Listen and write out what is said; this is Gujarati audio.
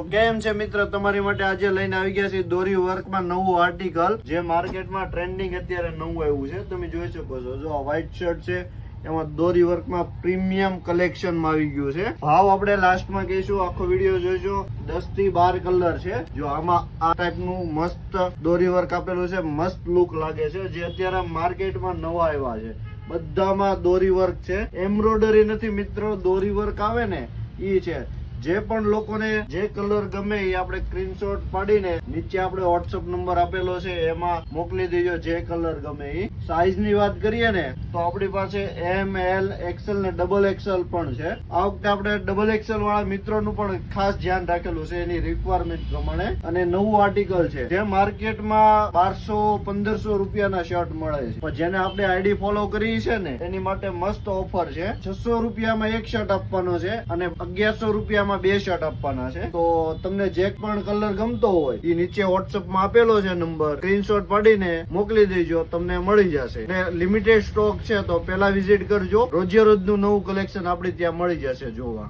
તો કેમ છે મિત્ર, તમારી માટે આજે લઈને આવી ગયા છે દોરી વર્કમાં નવું આર્ટિકલ જે માર્કેટમાં ટ્રેન્ડિંગ અત્યારે નવું આવ્યું છે. તમે જોઈ શકો છો, જો આ વ્હાઈટ શર્ટ છે એમાં દોરી વર્કમાં પ્રીમિયમ કલેક્શનમાં આવી ગયું છે. ભાવ આપણે લાસ્ટમાં કહીશું, આખો વિડીયો જોઈજો. 10 થી 12 કલર છે. જો આમાં આ ટાઈપનું મસ્ત દોરી વર્ક આપેલું છે, મસ્ત લુક લાગે છે, જે અત્યારે માર્કેટમાં નવા આવ્યા છે. બધામાં દોરી વર્ક છે, એમ્બ્રોઇડરી નથી મિત્રો, દોરી વર્ક આવે ને ઈ છે. જે પણ લોકોને જે કલર ગમે એ આપણે સ્ક્રીનશોટ પાડીને નીચે આપણે વોટ્સઅપ નંબર આપેલો છે એમાં મોકલી દેજો, જે કલર ગમે એ. સાઈઝ ની વાત કરીએ ને તો આપણી પાસે એમ, એલ, એક્સેલ ને ડબલ એક્સેલ પણ છે. આ વખતે આપણે ડબલ એક્સેલ વાળા મિત્રોનું પણ ખાસ ધ્યાન રાખેલું છે એની રિક્વાયરમેન્ટ પ્રમાણે. અને નવું આર્ટિકલ છે જે માર્કેટમાં 1200-1500 રૂપિયાના શર્ટ મળે છે, પણ જેને આપણે આઈડી ફોલો કરી છે ને એની માટે મસ્ત ઓફર છે. 600 રૂપિયામાં એક શર્ટ આપવાનો છે અને 1100 રૂપિયામાં 2 શર્ટ આપવાના છે. તો તમને જે પણ કલર ગમતો હોય એ નીચે વોટ્સઅપ માં આપેલો છે નંબર, સ્ક્રીનશોટ પાડીને મોકલી દેજો, તમને મળી જશે. ને લિમિટેડ સ્ટોક છે તો પેલા વિઝિટ કરજો. રોજે રોજનું નવું કલેક્શન આપણે ત્યાં મળી જશે જોવા.